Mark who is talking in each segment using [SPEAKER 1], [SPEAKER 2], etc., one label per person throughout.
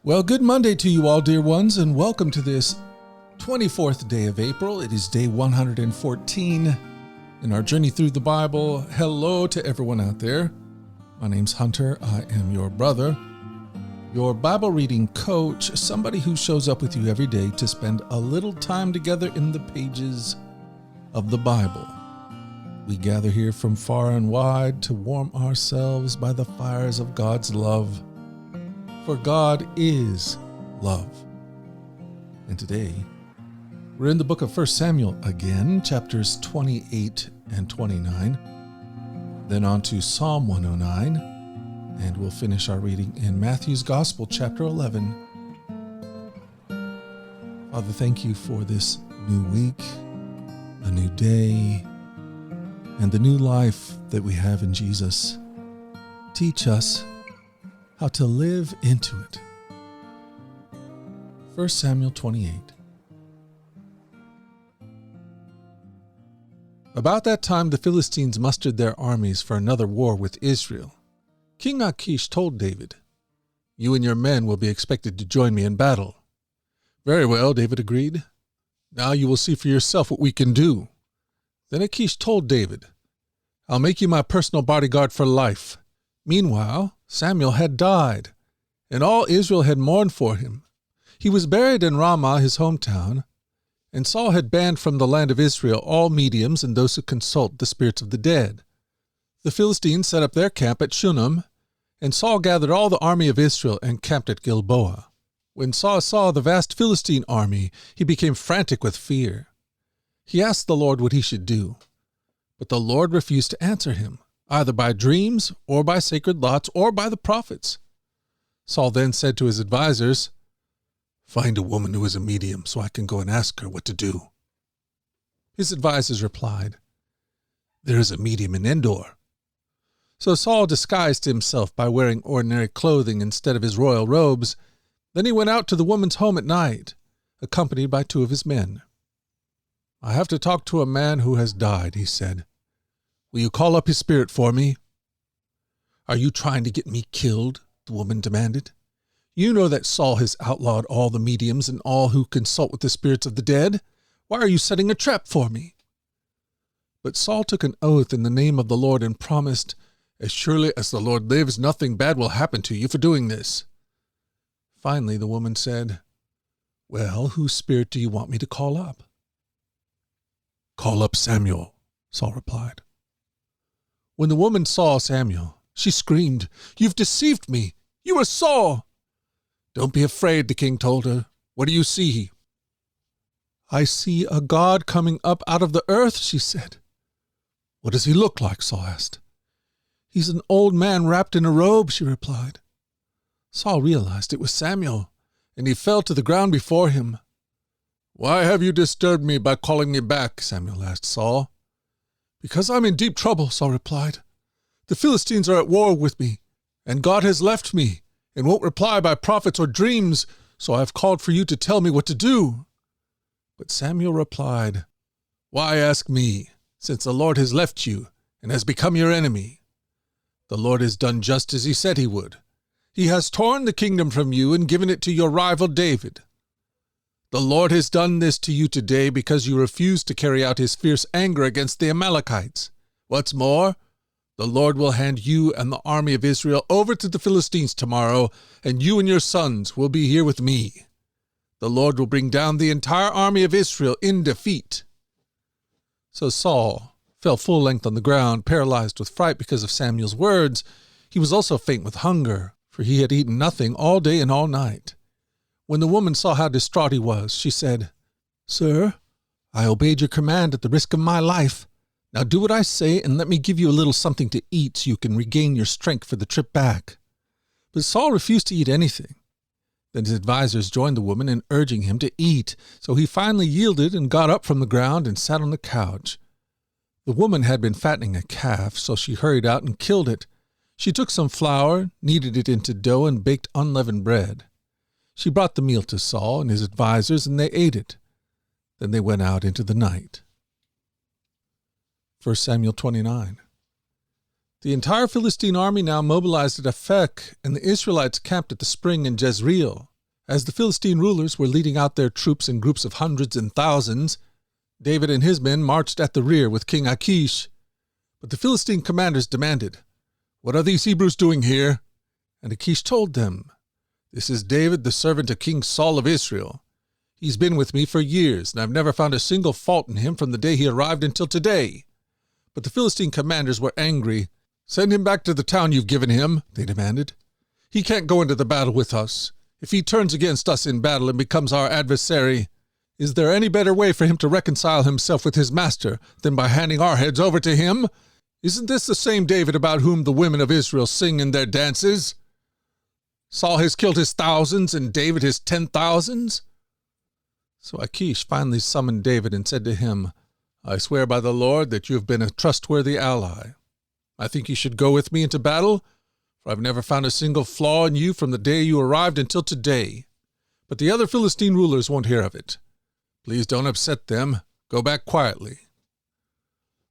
[SPEAKER 1] Well, good Monday to you all, dear ones, and welcome to this 24th day of April. It is day 114 in our journey through the Bible. Hello to everyone out there. My name's Hunter. I am your brother, your Bible reading coach, somebody who shows up with you every day to spend a little time together in the pages of the Bible. We gather here from far and wide to warm ourselves by the fires of God's love. For God is love. And today, we're in the book of 1 Samuel again, chapters 28 and 29, then on to Psalm 109, and we'll finish our reading in Matthew's Gospel, chapter 11. Father, thank you for this new week, a new day, and the new life that we have in Jesus. Teach us how to live into it. 1 Samuel 28. About that time the Philistines mustered their armies for another war with Israel. King Achish told David, "You and your men will be expected to join me in battle." "Very well," David agreed. "Now you will see for yourself what we can do." Then Achish told David, "I'll make you my personal bodyguard for life." Meanwhile, Samuel had died, and all Israel had mourned for him. He was buried in Ramah, his hometown, and Saul had banned from the land of Israel all mediums and those who consult the spirits of the dead. The Philistines set up their camp at Shunem, and Saul gathered all the army of Israel and camped at Gilboa. When Saul saw the vast Philistine army, he became frantic with fear. He asked the Lord what he should do, but the Lord refused to answer him, either by dreams, or by sacred lots, or by the prophets. Saul then said to his advisers, "Find a woman who is a medium so I can go and ask her what to do." His advisers replied, "There is a medium in Endor." So Saul disguised himself by wearing ordinary clothing instead of his royal robes. Then he went out to the woman's home at night, accompanied by two of his men. "I have to talk to a man who has died," he said. "Will you call up his spirit for me?" "Are you trying to get me killed?" the woman demanded. "You know that Saul has outlawed all the mediums and all who consult with the spirits of the dead. Why are you setting a trap for me?" But Saul took an oath in the name of the Lord and promised, "As surely as the Lord lives, nothing bad will happen to you for doing this." Finally, the woman said, "Well, whose spirit do you want me to call up?" "Call up Samuel," Saul replied. When the woman saw Samuel, she screamed, "You've deceived me! You are Saul!" "Don't be afraid," the king told her. "What do you see?" "I see a God coming up out of the earth," she said. "What does he look like?" Saul asked. "He's an old man wrapped in a robe," she replied. Saul realized it was Samuel, and he fell to the ground before him. "Why have you disturbed me by calling me back?" Samuel asked Saul. "Because I'm in deep trouble," Saul replied. "The Philistines are at war with me, and God has left me and won't reply by prophets or dreams, so I have called for you to tell me what to do." But Samuel replied, "Why ask me, since the Lord has left you and has become your enemy? The Lord has done just as he said he would. He has torn the kingdom from you and given it to your rival David. The Lord has done this to you today because you refused to carry out his fierce anger against the Amalekites. What's more, the Lord will hand you and the army of Israel over to the Philistines tomorrow, and you and your sons will be here with me. The Lord will bring down the entire army of Israel in defeat." So Saul fell full length on the ground, paralyzed with fright because of Samuel's words. He was also faint with hunger, for he had eaten nothing all day and all night. When the woman saw how distraught he was, she said, "Sir, I obeyed your command at the risk of my life. Now do what I say and let me give you a little something to eat so you can regain your strength for the trip back." But Saul refused to eat anything. Then his advisers joined the woman in urging him to eat, so he finally yielded and got up from the ground and sat on the couch. The woman had been fattening a calf, so she hurried out and killed it. She took some flour, kneaded it into dough, and baked unleavened bread. She brought the meal to Saul and his advisers, and they ate it. Then they went out into the night. 1 Samuel 29. The entire Philistine army now mobilized at Aphek, and the Israelites camped at the spring in Jezreel. As the Philistine rulers were leading out their troops in groups of hundreds and thousands, David and his men marched at the rear with King Achish. But the Philistine commanders demanded, "What are these Hebrews doing here?" And Achish told them, "This is David, the servant of King Saul of Israel. He's been with me for years, and I've never found a single fault in him from the day he arrived until today." But the Philistine commanders were angry. "Send him back to the town you've given him," they demanded. "He can't go into the battle with us. If he turns against us in battle and becomes our adversary, is there any better way for him to reconcile himself with his master than by handing our heads over to him? Isn't this the same David about whom the women of Israel sing in their dances? Saul has killed his thousands and David his 10,000s. So Achish finally summoned David and said to him, "I swear by the Lord that you have been a trustworthy ally. I think you should go with me into battle, for I've never found a single flaw in you from the day you arrived until today. But the other Philistine rulers won't hear of it. Please don't upset them. Go back quietly."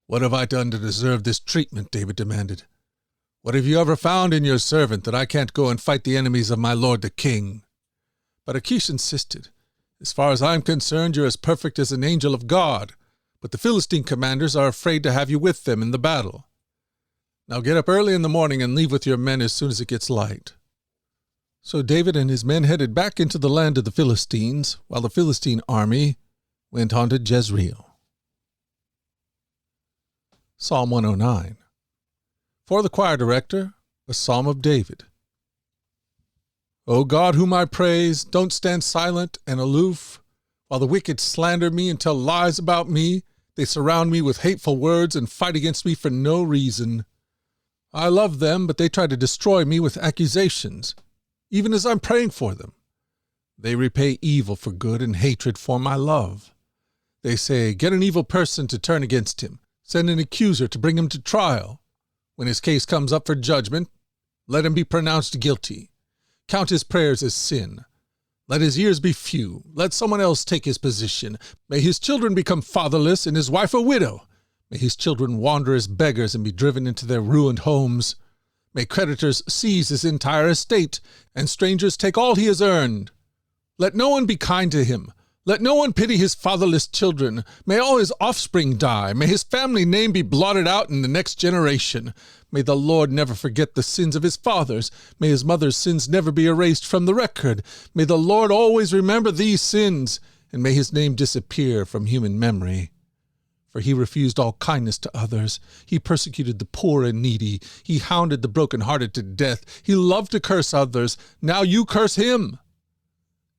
[SPEAKER 1] "What have I done to deserve this treatment?" David demanded. "What have you ever found in your servant that I can't go and fight the enemies of my lord the king?" But Achish insisted, "As far as I'm concerned, you're as perfect as an angel of God, but the Philistine commanders are afraid to have you with them in the battle. Now get up early in the morning and leave with your men as soon as it gets light." So David and his men headed back into the land of the Philistines, while the Philistine army went on to Jezreel. Psalm 109. For the choir director, a psalm of David. O God, whom I praise, don't stand silent and aloof, while the wicked slander me and tell lies about me. They surround me with hateful words and fight against me for no reason. I love them, but they try to destroy me with accusations, even as I'm praying for them. They repay evil for good and hatred for my love. They say, "Get an evil person to turn against him. Send an accuser to bring him to trial. When his case comes up for judgment, let him be pronounced guilty. Count his prayers as sin. Let his years be few. Let someone else take his position. May his children become fatherless and his wife a widow. May his children wander as beggars and be driven into their ruined homes. May creditors seize his entire estate, and strangers take all he has earned. Let no one be kind to him. Let no one pity his fatherless children. May all his offspring die. May his family name be blotted out in the next generation. May the Lord never forget the sins of his fathers. May his mother's sins never be erased from the record. May the Lord always remember these sins, and may his name disappear from human memory. For he refused all kindness to others. He persecuted the poor and needy. He hounded the brokenhearted to death. He loved to curse others. Now you curse him.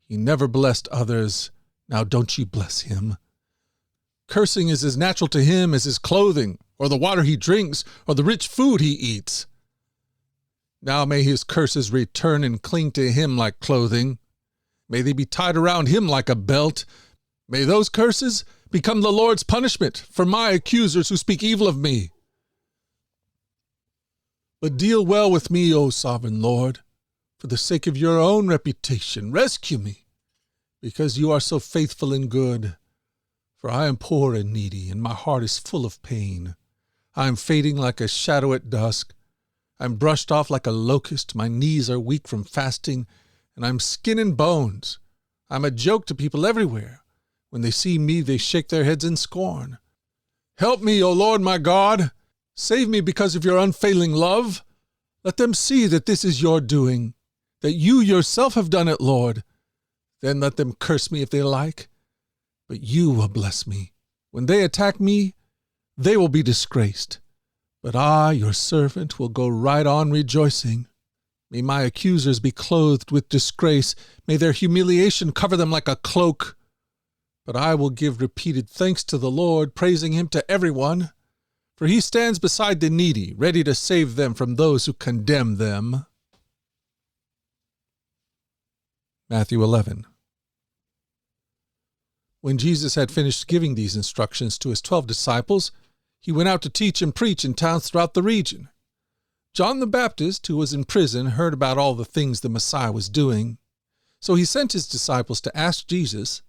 [SPEAKER 1] He never blessed others. Now don't you bless him. Cursing is as natural to him as his clothing, or the water he drinks, or the rich food he eats. Now may his curses return and cling to him like clothing. May they be tied around him like a belt. May those curses become the Lord's punishment for my accusers who speak evil of me. But deal well with me, O sovereign Lord, for the sake of your own reputation. Rescue me, because you are so faithful and good. For I am poor and needy, and my heart is full of pain. I am fading like a shadow at dusk. I am brushed off like a locust. My knees are weak from fasting, and I am skin and bones. I am a joke to people everywhere. When they see me, they shake their heads in scorn. Help me, O Lord my God. Save me because of your unfailing love. Let them see that this is your doing, that you yourself have done it, Lord. Then let them curse me if they like, but you will bless me. When they attack me, they will be disgraced. But I, your servant, will go right on rejoicing. May my accusers be clothed with disgrace. May their humiliation cover them like a cloak. But I will give repeated thanks to the Lord, praising him to everyone. For he stands beside the needy, ready to save them from those who condemn them. Matthew 11. When Jesus had finished giving these instructions to his 12 disciples, he went out to teach and preach in towns throughout the region. John the Baptist, who was in prison, heard about all the things the Messiah was doing. So he sent his disciples to ask Jesus,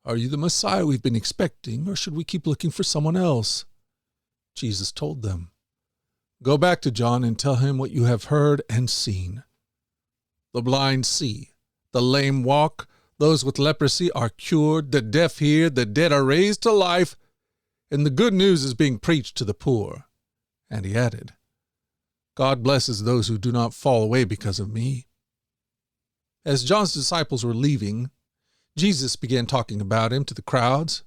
[SPEAKER 1] "Are you the Messiah we've been expecting, or should we keep looking for someone else?" Jesus told them, "Go back to John and tell him what you have heard and seen. The blind see, The lame walk, those with leprosy are cured, the deaf hear, the dead are raised to life, and the good news is being preached to the poor." And he added, "God blesses those who do not fall away because of me." As John's disciples were leaving, Jesus began talking about him to the crowds.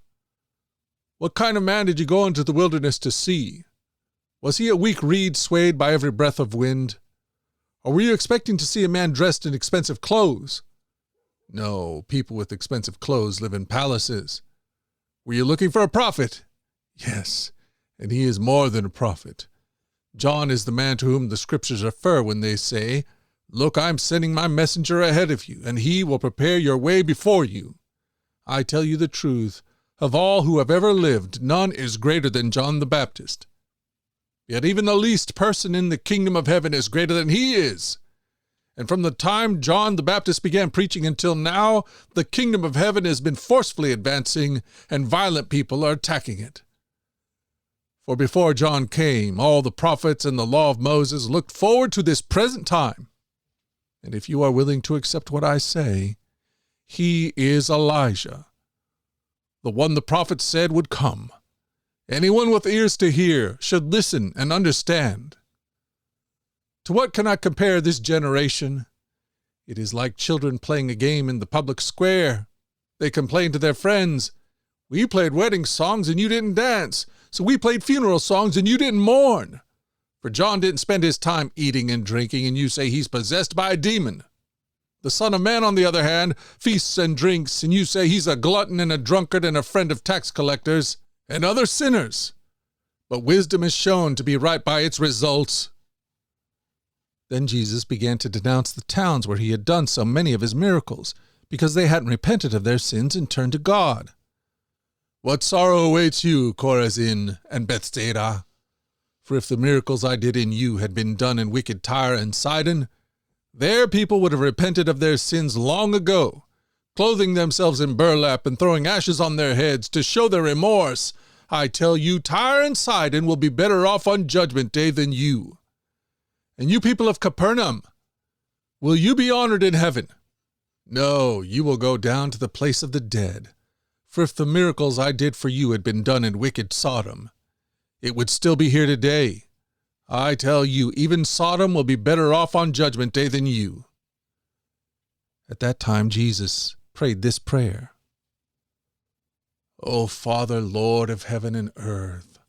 [SPEAKER 1] "What kind of man did you go into the wilderness to see? Was he a weak reed swayed by every breath of wind? Or were you expecting to see a man dressed in expensive clothes? No, people with expensive clothes live in palaces. Were you looking for a prophet? Yes, and he is more than a prophet. John is the man to whom the scriptures refer when they say, 'Look, I'm sending my messenger ahead of you, and he will prepare your way before you.' I tell you the truth, of all who have ever lived, none is greater than John the Baptist. Yet even the least person in the kingdom of heaven is greater than he is. And from the time John the Baptist began preaching until now, the kingdom of heaven has been forcefully advancing, and violent people are attacking it. For before John came, all the prophets and the law of Moses looked forward to this present time. And if you are willing to accept what I say, he is Elijah, the one the prophets said would come. Anyone with ears to hear should listen and understand. To what can I compare this generation? It is like children playing a game in the public square. They complain to their friends, 'We played wedding songs and you didn't dance, so we played funeral songs and you didn't mourn. For John didn't spend his time eating and drinking, and you say he's possessed by a demon. The Son of Man, on the other hand, feasts and drinks, and you say he's a glutton and a drunkard and a friend of tax collectors and other sinners. But wisdom is shown to be right by its results." Then Jesus began to denounce the towns where he had done so many of his miracles, because they hadn't repented of their sins and turned to God. "What sorrow awaits you, Chorazin and Bethsaida? For if the miracles I did in you had been done in wicked Tyre and Sidon, their people would have repented of their sins long ago, clothing themselves in burlap and throwing ashes on their heads to show their remorse. I tell you, Tyre and Sidon will be better off on Judgment Day than you. And you people of Capernaum, will you be honored in heaven? No, you will go down to the place of the dead. For if the miracles I did for you had been done in wicked Sodom, it would still be here today. I tell you, even Sodom will be better off on Judgment Day than you." At that time, Jesus prayed this prayer. "O Father, Lord of heaven and earth,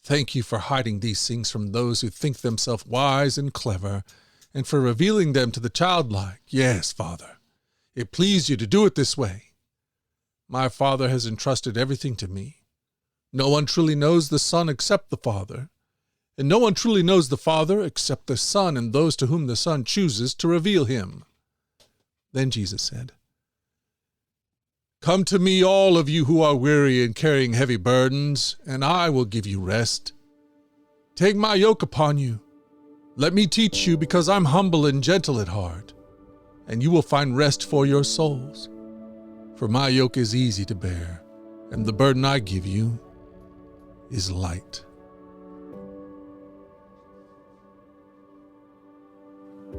[SPEAKER 1] thank you for hiding these things from those who think themselves wise and clever, and for revealing them to the childlike. Yes, Father, it pleased you to do it this way. My Father has entrusted everything to me. No one truly knows the Son except the Father, and no one truly knows the Father except the Son and those to whom the Son chooses to reveal him." Then Jesus said, "Come to me, all of you who are weary and carrying heavy burdens, and I will give you rest. Take my yoke upon you. Let me teach you, because I'm humble and gentle at heart, and you will find rest for your souls. For my yoke is easy to bear, and the burden I give you is light."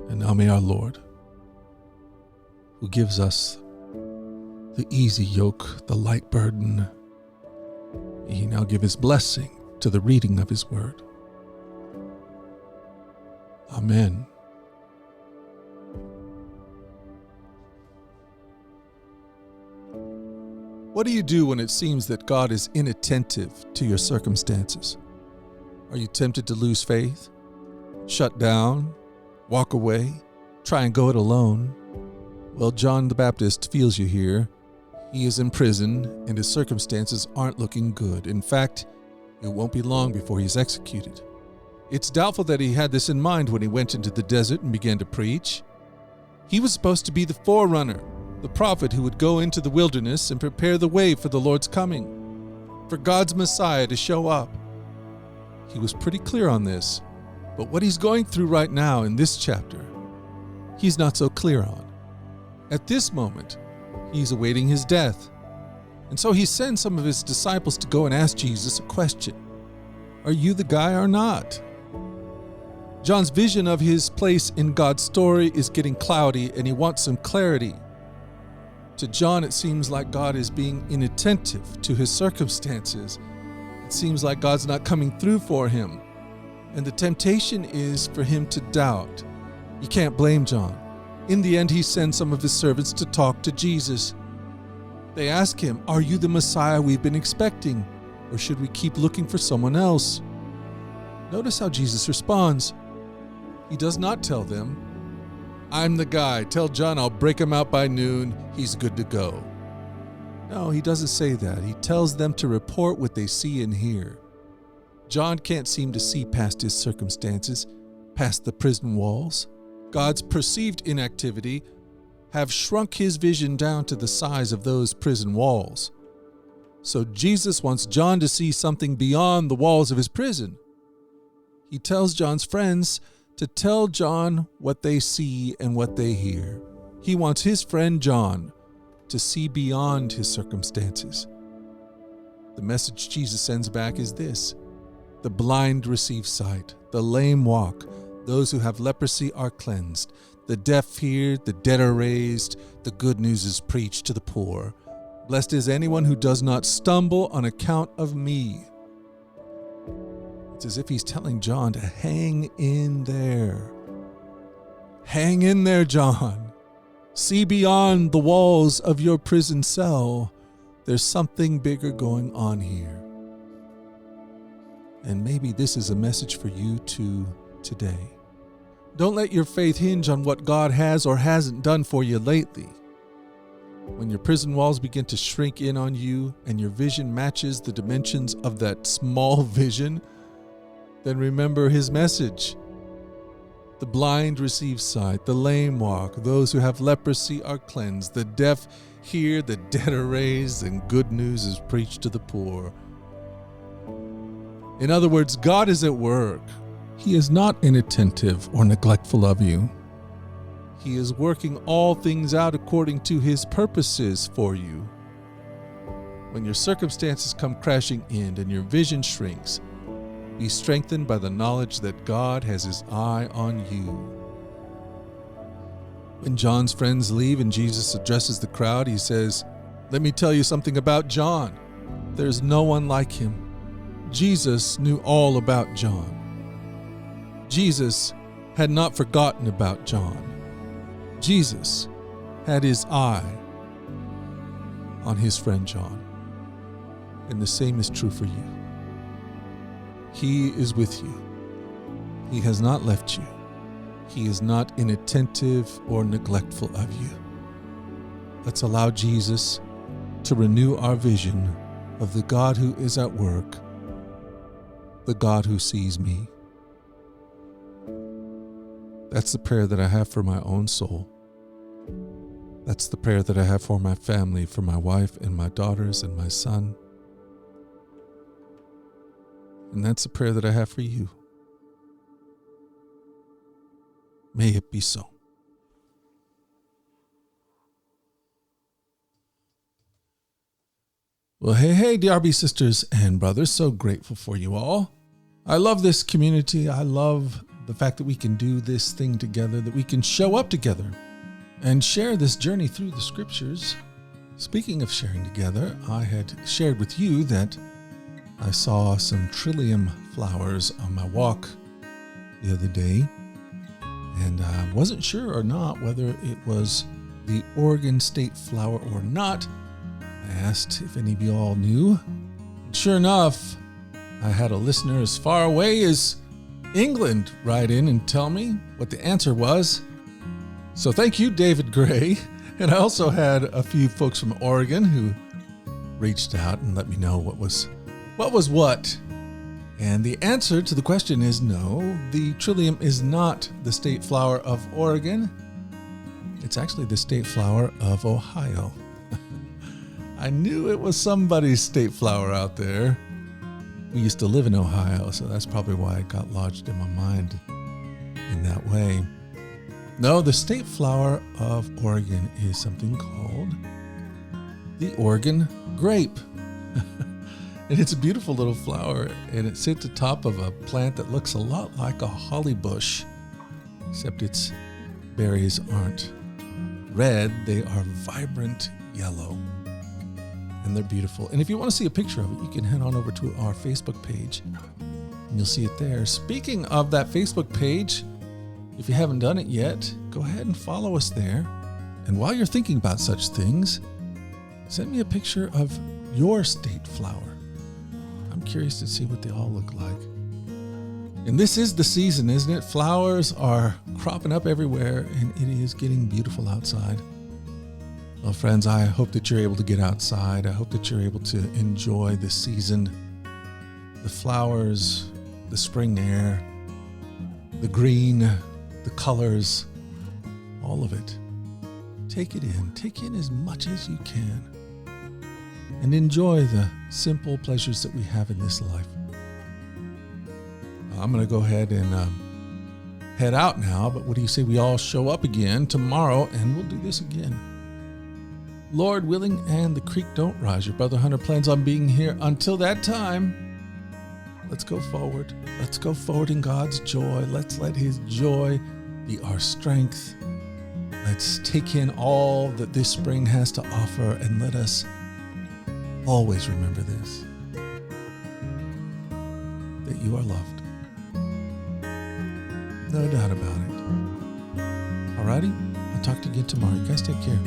[SPEAKER 1] And now may our Lord, who gives us the easy yoke, the light burden, may he now give his blessing to the reading of his word. Amen. What do you do when it seems that God is inattentive to your circumstances? Are you tempted to lose faith, shut down, walk away, try and go it alone? Well, John the Baptist feels you here. He is in prison, and his circumstances aren't looking good. In fact, it won't be long before he's executed. It's doubtful that he had this in mind when he went into the desert and began to preach. He was supposed to be the forerunner, the prophet who would go into the wilderness and prepare the way for the Lord's coming, for God's Messiah to show up. He was pretty clear on this, but what he's going through right now in this chapter, he's not so clear on. At this moment, he's awaiting his death, and so he sends some of his disciples to go and ask Jesus a question. Are you the guy or not? John's vision of his place in God's story is getting cloudy, and he wants some clarity. To John, it seems like God is being inattentive to his circumstances. It seems like God's not coming through for him. And the temptation is for him to doubt. You can't blame John. In the end, he sends some of his servants to talk to Jesus. They ask him, "Are you the Messiah we've been expecting? Or should we keep looking for someone else?" Notice how Jesus responds. He does not tell them, "I'm the guy. Tell John I'll break him out by noon. He's good to go." No, he doesn't say that. He tells them to report what they see and hear. John can't seem to see past his circumstances, past the prison walls. God's perceived inactivity have shrunk his vision down to the size of those prison walls. So Jesus wants John to see something beyond the walls of his prison. He tells John's friends to tell John what they see and what they hear. He wants his friend John to see beyond his circumstances. The message Jesus sends back is this: the blind receive sight, the lame walk, those who have leprosy are cleansed, the deaf hear, the dead are raised, the good news is preached to the poor. Blessed is anyone who does not stumble on account of me. It's as if he's telling John to hang in there. Hang in there, John. See beyond the walls of your prison cell. There's something bigger going on here. And maybe this is a message for you too today. Don't let your faith hinge on what God has or hasn't done for you lately. When your prison walls begin to shrink in on you and your vision matches the dimensions of that small vision, then remember his message. The blind receive sight, the lame walk, those who have leprosy are cleansed, the deaf hear, the dead are raised, and good news is preached to the poor. In other words, God is at work. He is not inattentive or neglectful of you. He is working all things out according to his purposes for you. When your circumstances come crashing in and your vision shrinks, be strengthened by the knowledge that God has his eye on you. When John's friends leave and Jesus addresses the crowd, he says, "Let me tell you something about John. There's no one like him." Jesus knew all about John. Jesus had not forgotten about John. Jesus had his eye on his friend John. And the same is true for you. He is with you. He has not left you. He is not inattentive or neglectful of you. Let's allow Jesus to renew our vision of the God who is at work, the God who sees me. That's the prayer that I have for my own soul. That's the prayer that I have for my family, for my wife and my daughters and my son. And that's the prayer that I have for you. May it be so. Well, hey, DRB sisters and brothers, so grateful for you all. I love this community. I love the fact that we can do this thing together, that we can show up together and share this journey through the scriptures. Speaking of sharing together, I had shared with you that I saw some trillium flowers on my walk the other day, and I wasn't sure or not whether it was the Oregon state flower or not. I asked if any of you all knew. And sure enough, I had a listener as far away as England write in and tell me what the answer was. So thank you, David Gray. And I also had a few folks from Oregon who reached out and let me know what was what. And the answer to the question is no, the trillium is not the state flower of Oregon. It's actually the state flower of Ohio. I knew it was somebody's state flower out there. We used to live in Ohio, so that's probably why it got lodged in my mind in that way. No, the state flower of Oregon is something called the Oregon grape. And it's a beautiful little flower, and it sits atop of a plant that looks a lot like a holly bush, except its berries aren't red, they are vibrant yellow. And they're beautiful. And if you want to see a picture of it, you can head on over to our Facebook page, and you'll see it there. Speaking of that Facebook page, if you haven't done it yet, go ahead and follow us there. And while you're thinking about such things, send me a picture of your state flower. I'm curious to see what they all look like. And this is the season, isn't it? Flowers are cropping up everywhere, and it is getting beautiful outside. Well, friends, I hope that you're able to get outside. I hope that you're able to enjoy the season, the flowers, the spring air, the green, the colors, all of it. Take it in. Take in as much as you can. And enjoy the simple pleasures that we have in this life. I'm going to go ahead and head out now, but what do you say we all show up again tomorrow and we'll do this again? Lord willing and the creek don't rise. Your brother Hunter plans on being here until that time. Let's go forward. Let's go forward in God's joy. Let's let his joy be our strength. Let's take in all that this spring has to offer, and let us always remember this, that you are loved. No doubt about it. Alrighty? I'll talk to you again tomorrow. You guys take care.